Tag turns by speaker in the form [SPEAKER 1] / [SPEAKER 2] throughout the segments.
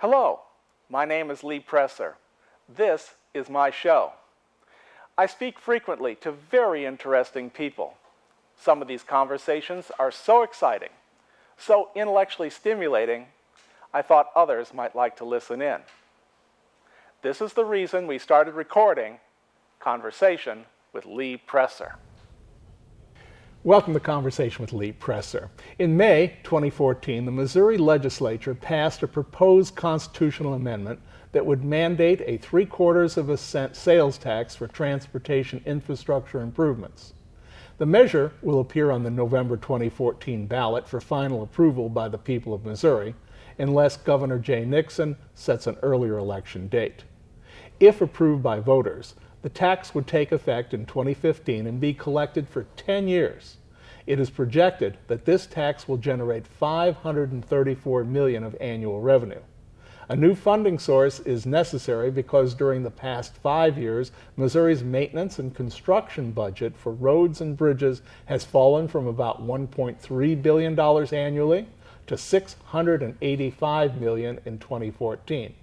[SPEAKER 1] Hello, my name is Lee Presser. This is my show. I speak frequently to very interesting people. Some of these conversations are so exciting, so intellectually stimulating, I thought others might like to listen in. This is the reason we started recording Conversation with Lee Presser.
[SPEAKER 2] Welcome to Conversation with Lee Presser. In May 2014, the Missouri Legislature passed a proposed constitutional amendment that would mandate a 3/4 sales tax for transportation infrastructure improvements. The measure will appear on the November 2014 ballot for final approval by the people of Missouri, unless Governor Nixon sets an earlier election date. If approved by voters, the tax would take effect in 2015 and be collected for 10 years. It is projected that this tax will generate $534 million of annual revenue. A new funding source is necessary because during the past 5 years, Missouri's maintenance and construction budget for roads and bridges has fallen from about $1.3 billion annually to $685 million in 2014.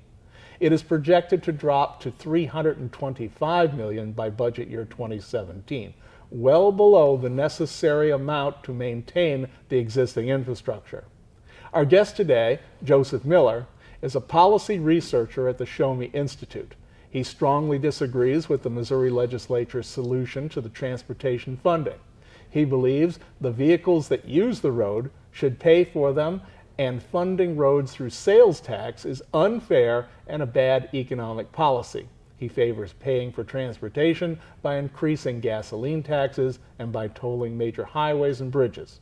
[SPEAKER 2] It is projected to drop to $325 million by budget year 2017, well below the necessary amount to maintain the existing infrastructure. Our guest today, Joseph Miller, is a policy researcher at the Show Me Institute. He strongly disagrees with the Missouri Legislature's solution to the transportation funding. He believes the vehicles that use the road should pay for them, and funding roads through sales tax is unfair and a bad economic policy. He favors paying for transportation by increasing gasoline taxes and by tolling major highways and bridges.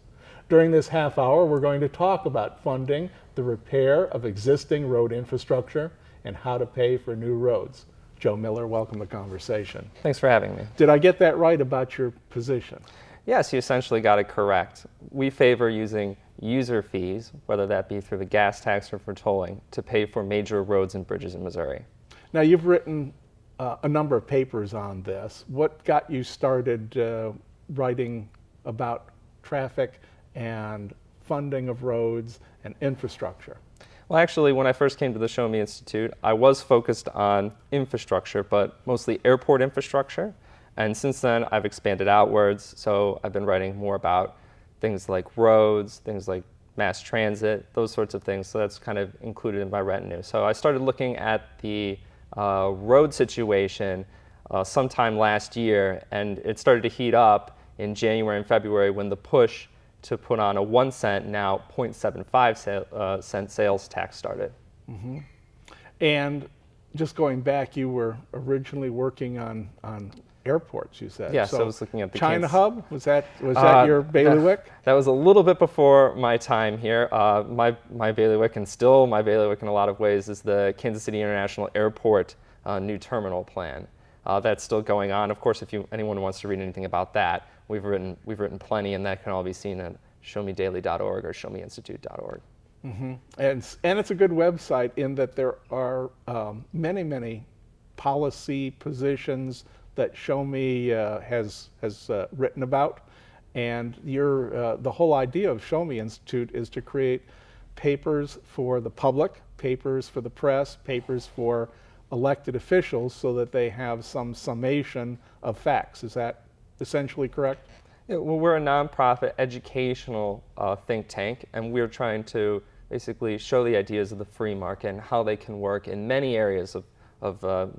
[SPEAKER 2] During this half hour, we're going to talk about funding the repair of existing road infrastructure and how to pay for new roads. Joe Miller, welcome to Conversation.
[SPEAKER 3] Thanks for having me.
[SPEAKER 2] Did I get that right about your position?
[SPEAKER 3] Yes, you essentially got it correct. We favor using user fees, whether that be through the gas tax or for tolling, to pay for major roads and bridges in Missouri.
[SPEAKER 2] Now, you've written a number of papers on this. What got you started writing about traffic and funding of roads and infrastructure?
[SPEAKER 3] Well, actually, when I first came to the Show Me Institute, I was focused on infrastructure, but mostly airport infrastructure. And since then, I've expanded outwards. So I've been writing more about things like roads, things like mass transit, those sorts of things. So that's kind of included in my retinue. So I started looking at the road situation sometime last year, and it started to heat up in January and February when the push to put on a 1 cent, now 0.75 cent sales tax started.
[SPEAKER 2] Mm-hmm. And just going back, you were originally working on airports, you said.
[SPEAKER 3] Yes, so I was looking at the
[SPEAKER 2] China Hub. Was that your bailiwick?
[SPEAKER 3] That was a little bit before my time here. My bailiwick, and still my bailiwick in a lot of ways, is the Kansas City International Airport new terminal plan. That's still going on. Of course, if anyone wants to read anything about that, we've written plenty, and that can all be seen at showmedaily.org or showmeinstitute.org.
[SPEAKER 2] Mm-hmm. And it's a good website in that there are many policy positions that Show Me has written about, and the whole idea of Show Me Institute is to create papers for the public, papers for the press, papers for elected officials, so that they have some summation of facts. Is that essentially correct?
[SPEAKER 3] Yeah, well, we're a nonprofit educational think tank, and we're trying to basically show the ideas of the free market and how they can work in many areas of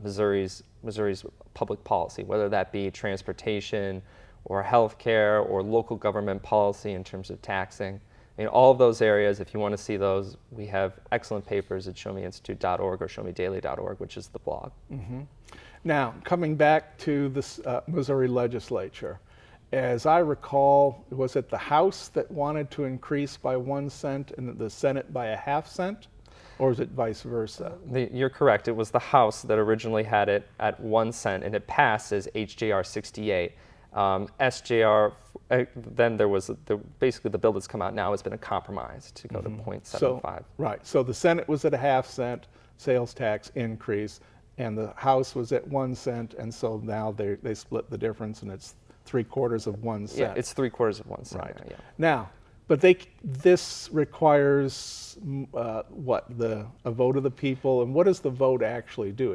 [SPEAKER 3] Missouri's public policy, whether that be transportation or healthcare or local government policy in terms of taxing. In all of those areas, if you want to see those, we have excellent papers at showmeinstitute.org or showmedaily.org, which is the blog.
[SPEAKER 2] Mm-hmm. Now, coming back to the Missouri Legislature, as I recall, was it the House that wanted to increase by 1 cent and the Senate by a ½ cent? Or is it vice versa?
[SPEAKER 3] You're correct. It was the House that originally had it at 1 cent, and it passed as HJR 68. SJR, then there was, basically the bill that's come out now has been a compromise to go to 0.75.
[SPEAKER 2] Right, so the Senate was at a ½ cent sales tax increase, and the House was at 1 cent, and so now they split the difference, and it's 3/4 of 1 cent.
[SPEAKER 3] Yeah, it's 3/4 of 1 cent.
[SPEAKER 2] Right.
[SPEAKER 3] Yeah.
[SPEAKER 2] Now, But this requires what? A vote of the people, and what does the vote actually do?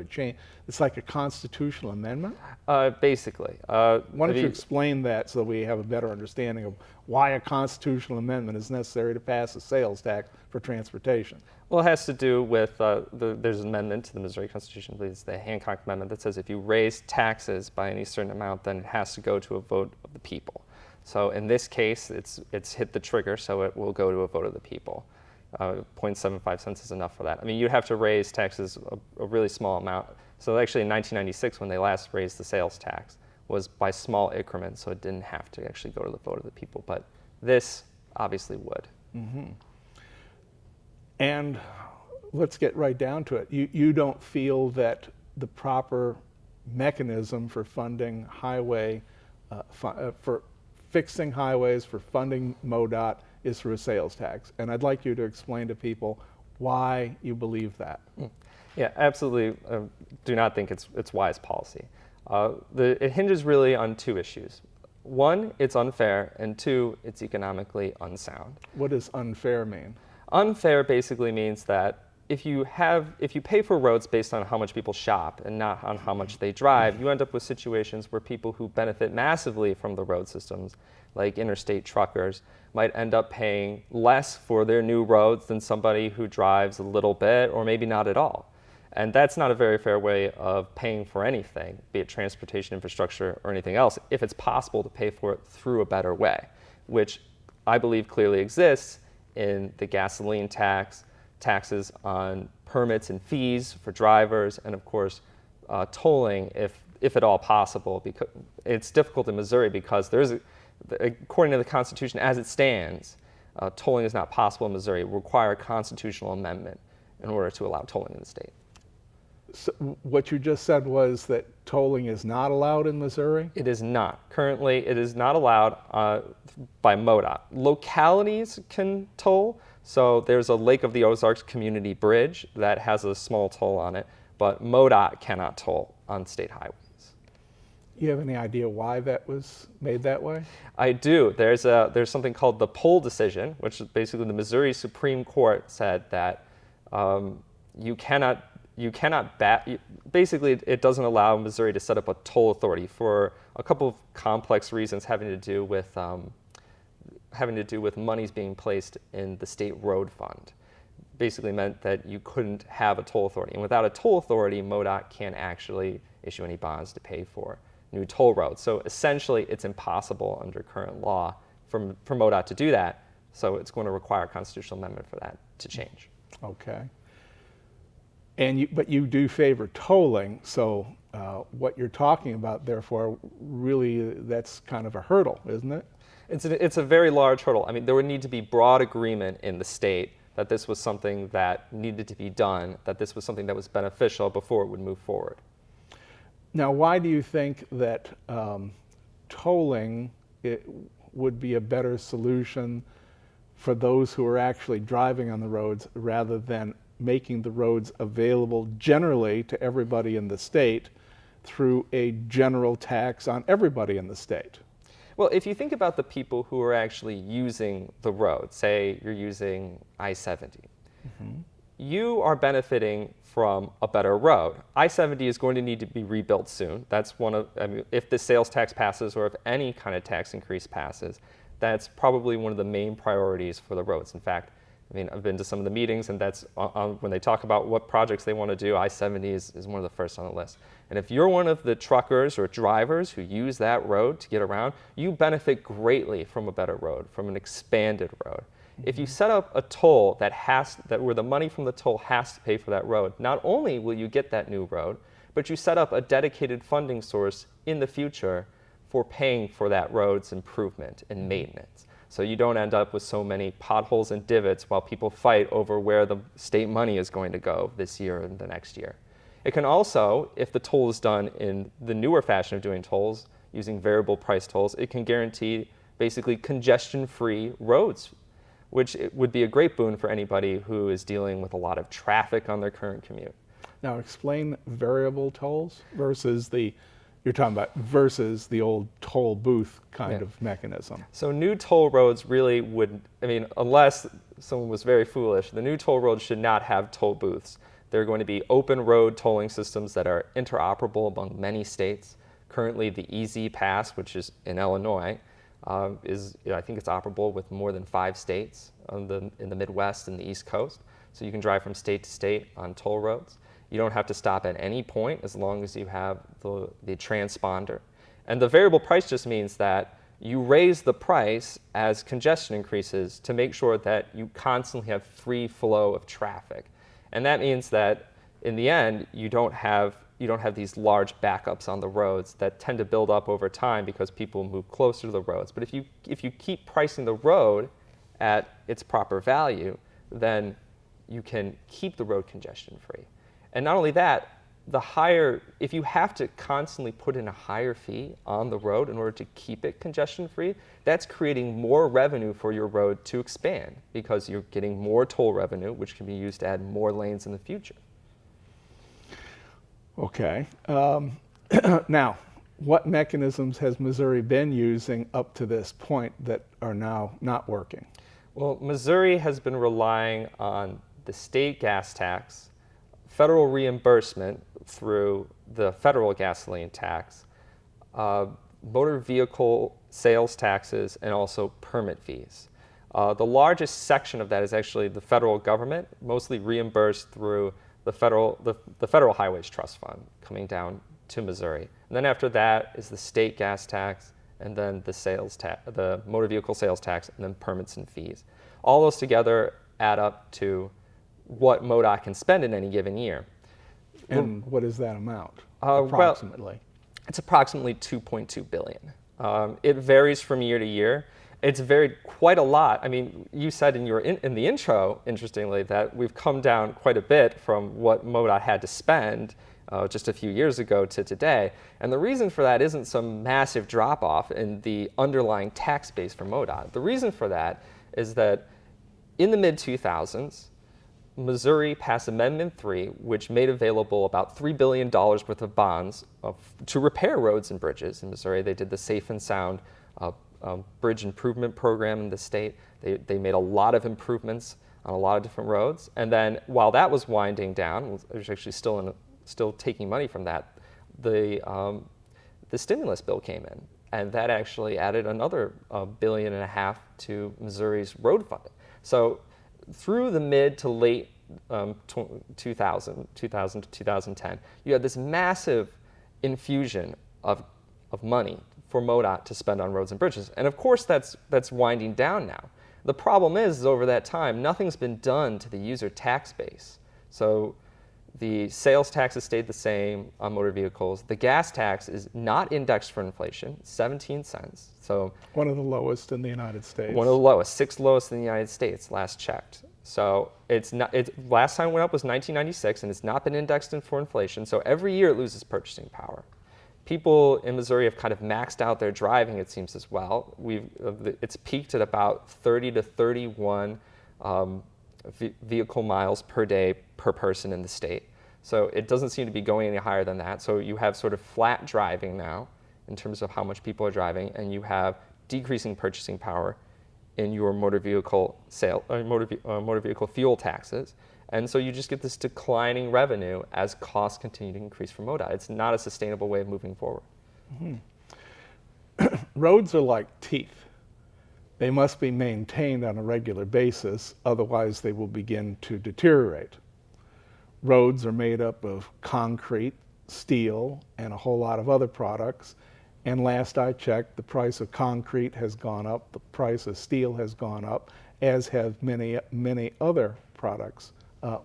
[SPEAKER 2] It's like a constitutional amendment?
[SPEAKER 3] Basically.
[SPEAKER 2] Why don't you explain that so we have a better understanding of why a constitutional amendment is necessary to pass a sales tax for transportation?
[SPEAKER 3] Well, it has to do with, there's an amendment to the Missouri Constitution, I believe it's the Hancock Amendment, that says if you raise taxes by any certain amount, then it has to go to a vote of the people. So in this case, it's hit the trigger, so it will go to a vote of the people. 0.75 cents is enough for that. I mean, you'd have to raise taxes a really small amount. So actually in 1996, when they last raised the sales tax, was by small increments, so it didn't have to actually go to the vote of the people. But this obviously would.
[SPEAKER 2] Mm-hmm. And let's get right down to it. You don't feel that the proper mechanism for funding for fixing highways, for funding MoDOT, is through a sales tax. And I'd like you to explain to people why you believe that.
[SPEAKER 3] Yeah, absolutely. Do not think it's wise policy. It hinges really on two issues. One, it's unfair, and two, it's economically unsound.
[SPEAKER 2] What does unfair mean?
[SPEAKER 3] Unfair basically means that if you pay for roads based on how much people shop and not on how much they drive, you end up with situations where people who benefit massively from the road systems, like interstate truckers, might end up paying less for their new roads than somebody who drives a little bit or maybe not at all. And that's not a very fair way of paying for anything, be it transportation infrastructure or anything else, if it's possible to pay for it through a better way, which I believe clearly exists in the gasoline tax, taxes on permits and fees for drivers, and of course tolling if at all possible. Because it's difficult in Missouri because according to the Constitution as it stands, tolling is not possible in Missouri. It would require a constitutional amendment in order to allow tolling in the state.
[SPEAKER 2] So what you just said was that tolling is not allowed in Missouri?
[SPEAKER 3] It is not. Currently, it is not allowed by MoDOT. Localities can toll. So there's a Lake of the Ozarks community bridge that has a small toll on it, but MoDOT cannot toll on state highways.
[SPEAKER 2] You have any idea why that was made that way?
[SPEAKER 3] I do. There's something called the Poll decision, which is basically the Missouri Supreme Court said that basically it doesn't allow Missouri to set up a toll authority for a couple of complex reasons having to do with monies being placed in the state road fund. Basically meant that you couldn't have a toll authority. And without a toll authority, MoDOT can't actually issue any bonds to pay for new toll roads. So essentially, it's impossible under current law for MoDOT to do that. So it's going to require a constitutional amendment for that to change.
[SPEAKER 2] Okay. But you do favor tolling, so what you're talking about, therefore, really that's kind of a hurdle, isn't it?
[SPEAKER 3] It's a very large hurdle. I mean, there would need to be broad agreement in the state that this was something that needed to be done, that this was something that was beneficial before it would move forward.
[SPEAKER 2] Now, why do you think that tolling would be a better solution for those who are actually driving on the roads rather than making the roads available generally to everybody in the state through a general tax on everybody in the state?
[SPEAKER 3] Well, if you think about the people who are actually using the road, say you're using I-70, you are benefiting from a better road. I-70 is going to need to be rebuilt soon. That's if the sales tax passes or if any kind of tax increase passes, that's probably one of the main priorities for the roads. In fact, I mean, I've been to some of the meetings, and that's when they talk about what projects they want to do, I-70 is one of the first on the list. And if you're one of the truckers or drivers who use that road to get around, you benefit greatly from a better road, from an expanded road. If you set up a toll where the money from the toll has to pay for that road, not only will you get that new road, but you set up a dedicated funding source in the future for paying for that road's improvement and maintenance. So you don't end up with so many potholes and divots while people fight over where the state money is going to go this year and the next year. It can also, if the toll is done in the newer fashion of doing tolls, using variable price tolls, it can guarantee basically congestion-free roads, which would be a great boon for anybody who is dealing with a lot of traffic on their current commute.
[SPEAKER 2] Now explain variable tolls versus the You're talking about versus the old toll booth kind
[SPEAKER 3] Yeah.
[SPEAKER 2] of mechanism.
[SPEAKER 3] So new toll roads really would, I mean, unless someone was very foolish, the new toll roads should not have toll booths. They're going to be open road tolling systems that are interoperable among many states. Currently, the Easy Pass, which is in Illinois, is, I think it's operable with more than 5 states in the Midwest and the East Coast. So you can drive from state to state on toll roads. You don't have to stop at any point as long as you have the transponder. And the variable price just means that you raise the price as congestion increases to make sure that you constantly have free flow of traffic. And that means that in the end, you don't have these large backups on the roads that tend to build up over time because people move closer to the roads. But if you keep pricing the road at its proper value, then you can keep the road congestion free. And not only that, if you have to constantly put in a higher fee on the road in order to keep it congestion free, that's creating more revenue for your road to expand because you're getting more toll revenue, which can be used to add more lanes in the future.
[SPEAKER 2] Okay. Now, what mechanisms has Missouri been using up to this point that are now not working?
[SPEAKER 3] Well, Missouri has been relying on the state gas tax, federal reimbursement through the federal gasoline tax, motor vehicle sales taxes, and also permit fees. The largest section of that is actually the federal government, mostly reimbursed through the Federal Highways Trust Fund coming down to Missouri. And then after that is the state gas tax, and then the motor vehicle sales tax, and then permits and fees. All those together add up to what MoDOT can spend in any given year.
[SPEAKER 2] And what is that amount,
[SPEAKER 3] approximately?
[SPEAKER 2] approximately?
[SPEAKER 3] It's approximately $2.2 billion. It varies from year to year. It's varied quite a lot. I mean, you said in the intro, interestingly, that we've come down quite a bit from what MoDOT had to spend just a few years ago to today. And the reason for that isn't some massive drop-off in the underlying tax base for MoDOT. The reason for that is that in the mid-2000s, Missouri passed Amendment 3, which made available about $3 billion worth of bonds to repair roads and bridges in Missouri. They did the Safe and Sound bridge improvement program in the state. They made a lot of improvements on a lot of different roads. And then while that was winding down, it was actually still taking money from that, the stimulus bill came in. And that actually added another $1.5 billion to Missouri's road funding. So through the mid to late 2000 to 2010, you had this massive infusion of money for MoDOT to spend on roads and bridges. And of course, that's winding down now. The problem is over that time, nothing's been done to the user tax base. So the sales tax has stayed the same on motor vehicles. The gas tax is not indexed for inflation, 17 cents. So
[SPEAKER 2] one of the lowest in the United States.
[SPEAKER 3] One of the lowest, 6th lowest in the United States, last checked. So last time it went up was 1996, and it's not been indexed for inflation. So every year it loses purchasing power. People in Missouri have kind of maxed out their driving, it seems, as well. It's peaked at about 30 to 31 vehicle miles per day per person in the state. So it doesn't seem to be going any higher than that. So you have sort of flat driving now in terms of how much people are driving, and you have decreasing purchasing power in your motor vehicle motor vehicle fuel taxes. And so you just get this declining revenue as costs continue to increase for MoDOT. It's not a sustainable way of moving forward.
[SPEAKER 2] Mm-hmm. Roads are like teeth. They must be maintained on a regular basis, otherwise they will begin to deteriorate. Roads are made up of concrete, steel, and a whole lot of other products. And last I checked, the price of concrete has gone up, the price of steel has gone up, as have many, many other products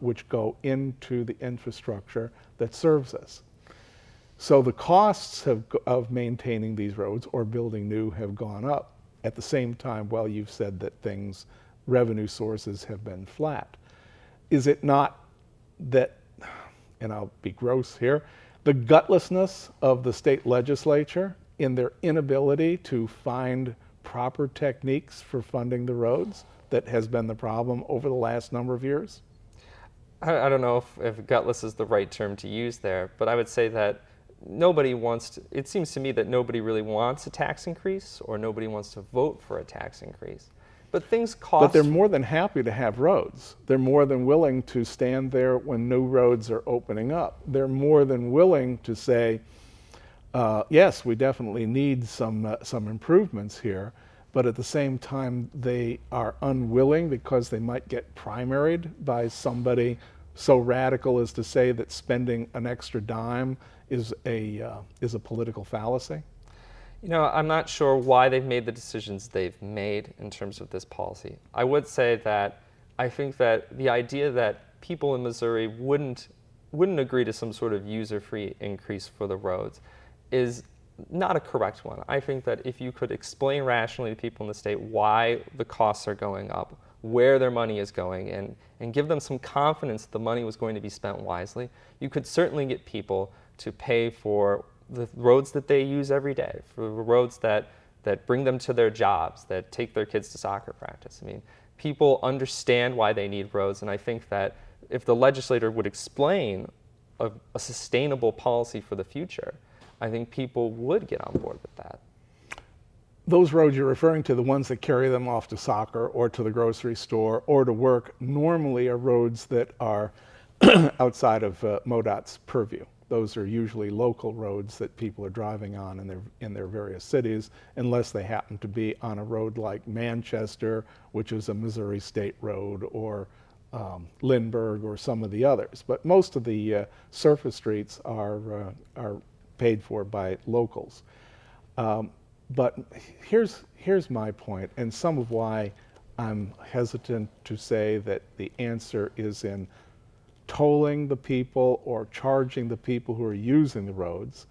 [SPEAKER 2] which go into the infrastructure that serves us. So the costs of maintaining these roads or building new have gone up. At the same time, well, you've said that revenue sources have been flat. Is it not that, and I'll be gross here, the gutlessness of the state legislature in their inability to find proper techniques for funding the roads that has been the problem over the last number of years?
[SPEAKER 3] I don't know if gutless is the right term to use there, but I would say that nobody wants to, it seems to me that nobody really wants a tax increase or nobody wants to vote for a tax increase. But things cost.
[SPEAKER 2] But they're more than happy to have roads. They're more than willing to stand there when new roads are opening up. They're more than willing to say, yes, we definitely need some improvements here, but at the same time they are unwilling because they might get primaried by somebody so radical as to say that spending an extra dime is a political fallacy.
[SPEAKER 3] You know, I'm not sure why they've made the decisions they've made in terms of this policy. I would say that I think that the idea that people in Missouri wouldn't agree to some sort of user-free increase for the roads is not a correct one. I think that if you could explain rationally to people in the state why the costs are going up, where their money is going, and give them some confidence that the money was going to be spent wisely, you could certainly get people to pay for the roads that they use every day, for the roads that bring them to their jobs, that take their kids to soccer practice. I mean, people understand why they need roads, and I think that if the legislator would explain a sustainable policy for the future, I think people would get on board with that.
[SPEAKER 2] Those roads you're referring to, the ones that carry them off to soccer or to the grocery store or to work, normally are roads that are outside of MoDOT's purview. Those are usually local roads that people are driving on in their various cities, unless they happen to be on a road like Manchester, which is a Missouri State road, or Lindbergh, or some of the others. But most of the surface streets are paid for by locals. But here's my point, and some of why I'm hesitant to say that the answer is in tolling the people or charging the people who are using the roads.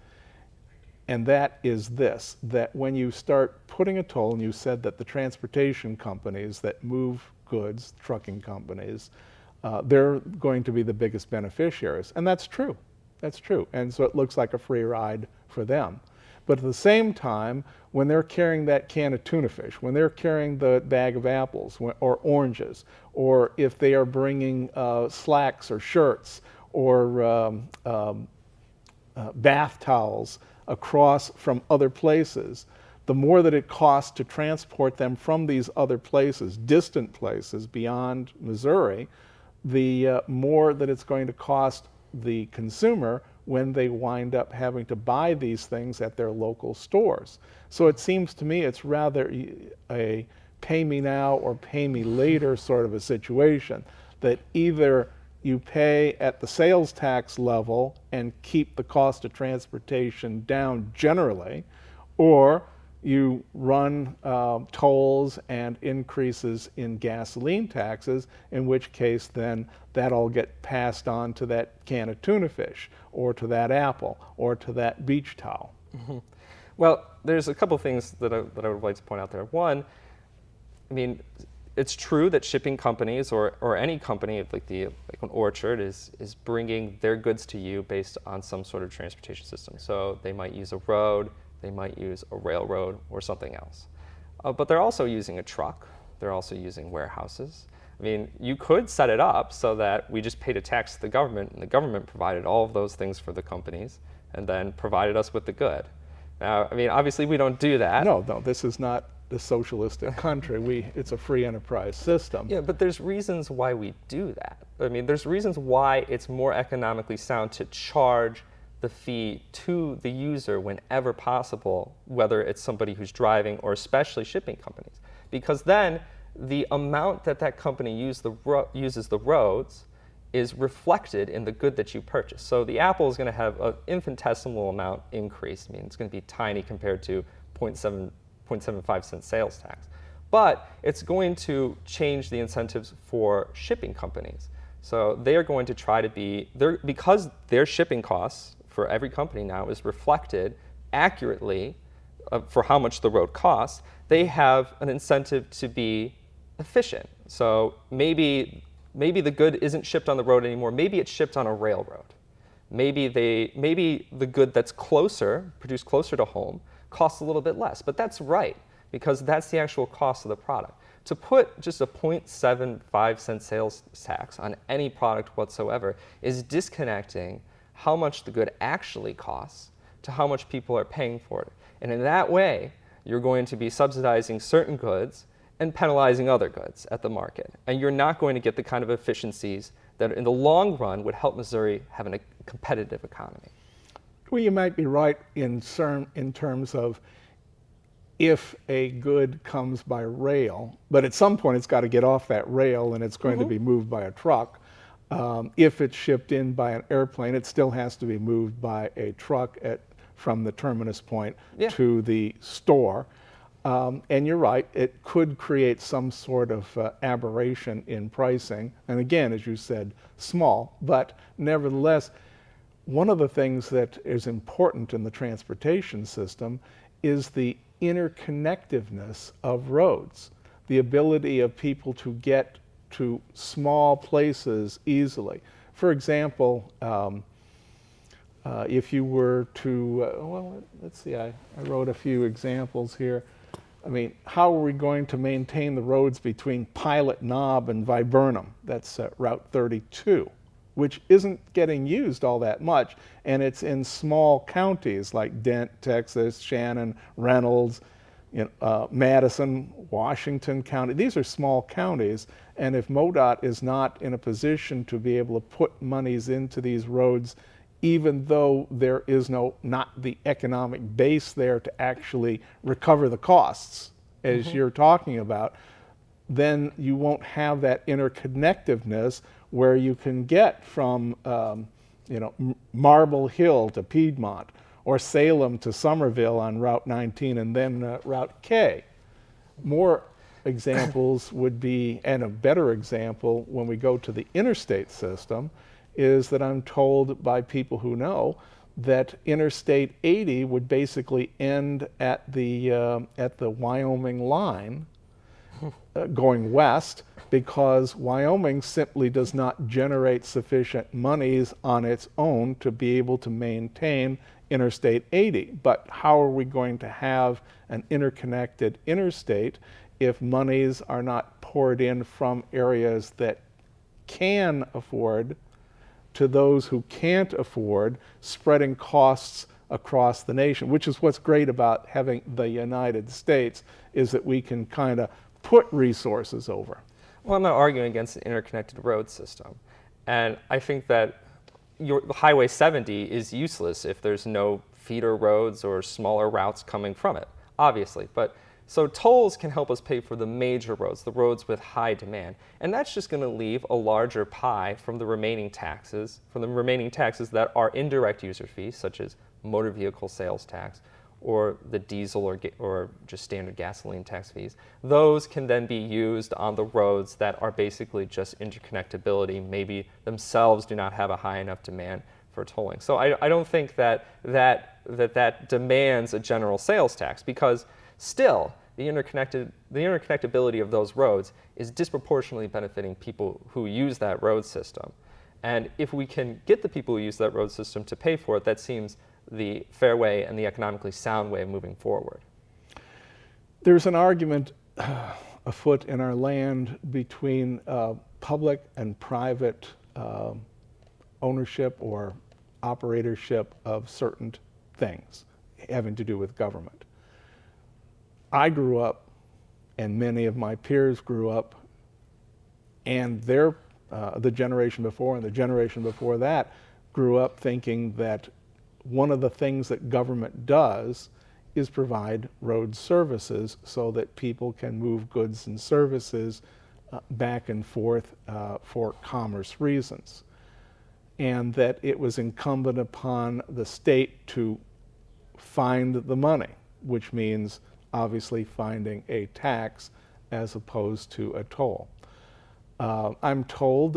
[SPEAKER 2] And that is this, that when you start putting a toll, and you said that the transportation companies that move goods, trucking companies, they're going to be the biggest beneficiaries. And that's true. That's true. And so it looks like a free ride for them. But at the same time, when they're carrying that can of tuna fish, when they're carrying the bag of apples or oranges, or if they are bringing slacks or shirts or bath towels across from other places, the more that it costs to transport them from these other places, distant places beyond Missouri, the more that it's going to cost the consumer when they wind up having to buy these things at their local stores. So it seems to me it's rather a pay me now or pay me later sort of a situation, that either you pay at the sales tax level and keep the cost of transportation down generally, or you run tolls and increases in gasoline taxes, in which case then that'll get passed on to that can of tuna fish, or to that apple, or to that beach towel.
[SPEAKER 3] Mm-hmm. Well, there's a couple things that I would like to point out there. One, I mean, it's true that shipping companies or any company like an Orchard is bringing their goods to you based on some sort of transportation system. So they might use a road, they might use a railroad or something else. But they're also using a truck. They're also using warehouses. I mean, you could set it up so that we just paid a tax to the government, and the government provided all of those things for the companies and then provided us with the good. Now, I mean, obviously we don't do that.
[SPEAKER 2] No, this is not the socialistic country. It's a free enterprise system.
[SPEAKER 3] Yeah, but there's reasons why we do that. I mean, there's reasons why it's more economically sound to charge the fee to the user whenever possible, whether it's somebody who's driving or especially shipping companies. Because then the amount that company uses the roads is reflected in the good that you purchase. So the Apple is going to have an infinitesimal amount increase. I mean, it's going to be tiny compared to 0.75 cent sales tax. But it's going to change the incentives for shipping companies. So they are going to try to be, because their shipping costs for every company now is reflected accurately for how much the road costs, they have an incentive to be efficient. So maybe the good isn't shipped on the road anymore. Maybe it's shipped on a railroad. Maybe the good that's produced closer to home, costs a little bit less. But that's right, because that's the actual cost of the product. To put just a 0.75 cent sales tax on any product whatsoever is disconnecting how much the good actually costs to how much people are paying for it. And in that way, you're going to be subsidizing certain goods and penalizing other goods at the market. And you're not going to get the kind of efficiencies that in the long run would help Missouri have a competitive economy.
[SPEAKER 2] Well, you might be right in terms of if a good comes by rail, but at some point it's got to get off that rail and it's going to be moved by a truck. If it's shipped in by an airplane, it still has to be moved by a truck from the terminus point to the store. And you're right, it could create some sort of aberration in pricing. And again, as you said, small, but nevertheless, one of the things that is important in the transportation system is the interconnectiveness of roads, the ability of people to get to small places easily. For example, if you were to, well, let's see, I wrote a few examples here. I mean, how are we going to maintain the roads between Pilot Knob and Viburnum? That's Route 32, which isn't getting used all that much, and it's in small counties like Dent, Texas, Shannon, Reynolds, Madison, Washington County. These are small counties, and if MoDOT is not in a position to be able to put monies into these roads, even though there is not the economic base there to actually recover the costs, as you're talking about, then you won't have that interconnectiveness where you can get from Marble Hill to Piedmont, or Salem to Somerville on Route 19 and then Route K. More examples would be, and a better example when we go to the interstate system, is that I'm told by people who know that Interstate 80 would basically end at the Wyoming line going west, because Wyoming simply does not generate sufficient monies on its own to be able to maintain Interstate 80. But how are we going to have an interconnected interstate if monies are not poured in from areas that can afford to those who can't afford, spreading costs across the nation, which is what's great about having the United States, is that we can kind of put resources over.
[SPEAKER 3] Well, I'm not arguing against an interconnected road system. And I think that Highway 70 is useless if there's no feeder roads or smaller routes coming from it, obviously. But so tolls can help us pay for the major roads, the roads with high demand. And that's just going to leave a larger pie from the remaining taxes, that are indirect user fees, such as motor vehicle sales tax, or the diesel or just standard gasoline tax fees. Those can then be used on the roads that are basically just interconnectability, maybe themselves do not have a high enough demand for tolling. So I don't think that demands a general sales tax, because still the interconnectability of those roads is disproportionately benefiting people who use that road system. And if we can get the people who use that road system to pay for it, that seems the fair way and the economically sound way of moving forward.
[SPEAKER 2] There's an argument afoot in our land between public and private ownership or operatorship of certain things having to do with government. I grew up, and many of my peers grew up, and the generation before and the generation before that grew up thinking that one of the things that government does is provide road services so that people can move goods and services back and forth for commerce reasons. And that it was incumbent upon the state to find the money, which means obviously finding a tax as opposed to a toll. I'm told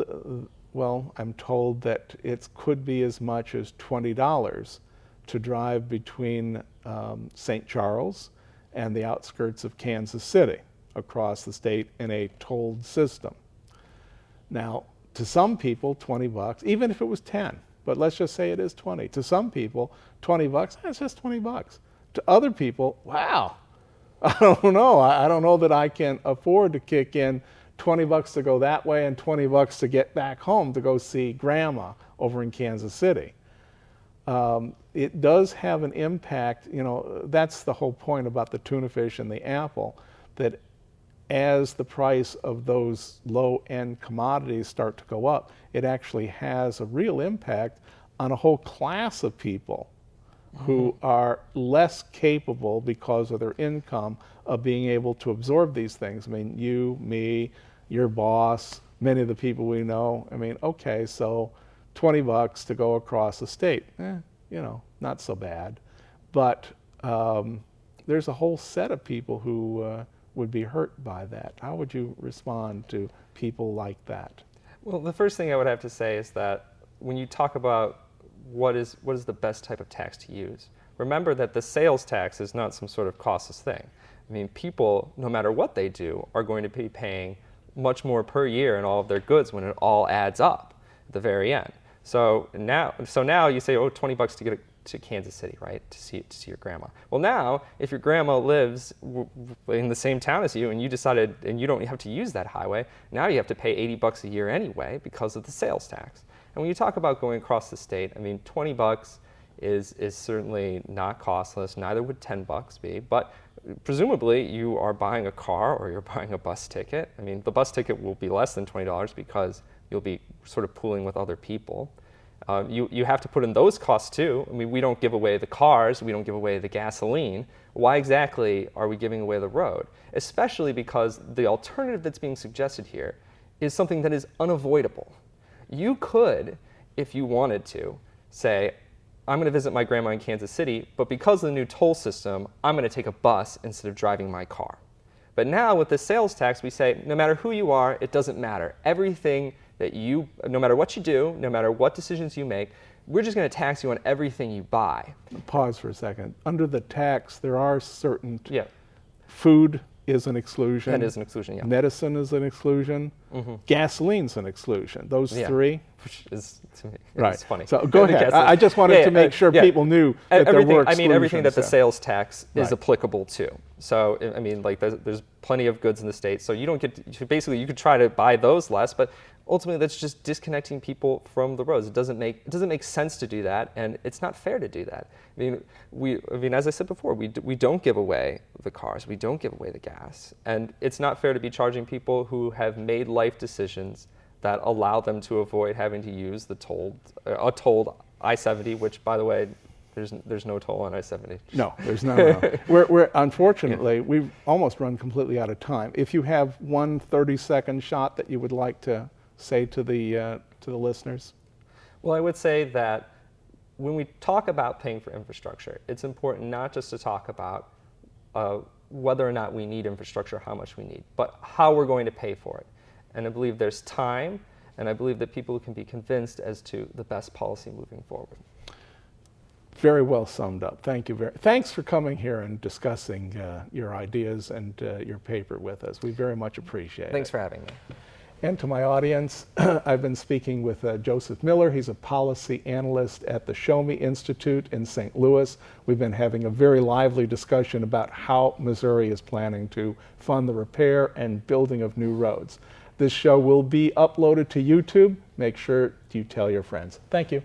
[SPEAKER 2] that it could be as much as $20 to drive between St. Charles and the outskirts of Kansas City across the state in a tolled system. Now, to some people, $20, even if it was 10, but let's just say it is 20. To some people, $20, it's just $20. To other people, wow, I don't know. I don't know that I can afford to kick in $20 to go that way and $20 to get back home to go see grandma over in Kansas City. it does have an impact. You know, that's the whole point about the tuna fish and the apple, that as the price of those low-end commodities start to go up, it actually has a real impact on a whole class of people who are less capable because of their income of being able to absorb these things. I mean, you, me, your boss, many of the people we know. I mean, okay, so $20 to go across the state, you know, not so bad. But there's a whole set of people who would be hurt by that. How would you respond to people like that?
[SPEAKER 3] Well, the first thing I would have to say is that when you talk about what is the best type of tax to use, remember that the sales tax is not some sort of costless thing. I mean, people, no matter what they do, are going to be paying much more per year in all of their goods when it all adds up at the very end. So now you say, oh, $20 to get to Kansas City, right, to see your grandma. Well, now, if your grandma lives in the same town as you and you decided, and you don't have to use that highway, now you have to pay $80 a year anyway because of the sales tax. And when you talk about going across the state, I mean, $20 is certainly not costless, neither would $10 be, but presumably you are buying a car or you're buying a bus ticket. I mean, the bus ticket will be less than $20 because you'll be sort of pooling with other people. You have to put in those costs too. I mean, we don't give away the cars, we don't give away the gasoline. Why exactly are we giving away the road? Especially because the alternative that's being suggested here is something that is unavoidable. You could, if you wanted to, say, I'm going to visit my grandma in Kansas City, but because of the new toll system, I'm going to take a bus instead of driving my car. But now with the sales tax, we say, no matter who you are, it doesn't matter. Everything that you, no matter what you do, no matter what decisions you make, we're just going to tax you on everything you buy.
[SPEAKER 2] Pause for a second. Under the tax, there are certain food is an exclusion.
[SPEAKER 3] That is an exclusion, yeah.
[SPEAKER 2] Medicine is an exclusion. Gasoline's an exclusion. Those three.
[SPEAKER 3] Which is, to me,
[SPEAKER 2] right.
[SPEAKER 3] It's funny.
[SPEAKER 2] So go ahead. I just wanted to make sure people knew that there were exclusions.
[SPEAKER 3] I mean, everything that the sales tax is applicable to. So, I mean, like there's plenty of goods in the state. So you don't get to, basically, you could try to buy those less, but ultimately that's just disconnecting people from the roads. It doesn't make sense to do that, and it's not fair to do that. I mean, as I said before, we don't give away the cars, we don't give away the gas, and it's not fair to be charging people who have made life decisions that allow them to avoid having to use the tolled I-70, which, by the way, there's no toll on I-70.
[SPEAKER 2] No, there's none. We're unfortunately, we've almost run completely out of time. If you have one 30-second shot that you would like to say to the listeners.
[SPEAKER 3] Well, I would say that when we talk about paying for infrastructure, it's important not just to talk about whether or not we need infrastructure, how much we need, but how we're going to pay for it. And I believe there's time, and I believe that people can be convinced as to the best policy moving forward.
[SPEAKER 2] Very well summed up. Thank you. Thanks for coming here and discussing your ideas and your paper with us. We very much appreciate it.
[SPEAKER 3] Thanks for having me.
[SPEAKER 2] And to my audience, I've been speaking with Joseph Miller. He's a policy analyst at the Show Me Institute in St. Louis. We've been having a very lively discussion about how Missouri is planning to fund the repair and building of new roads. This show will be uploaded to YouTube. Make sure you tell your friends. Thank you.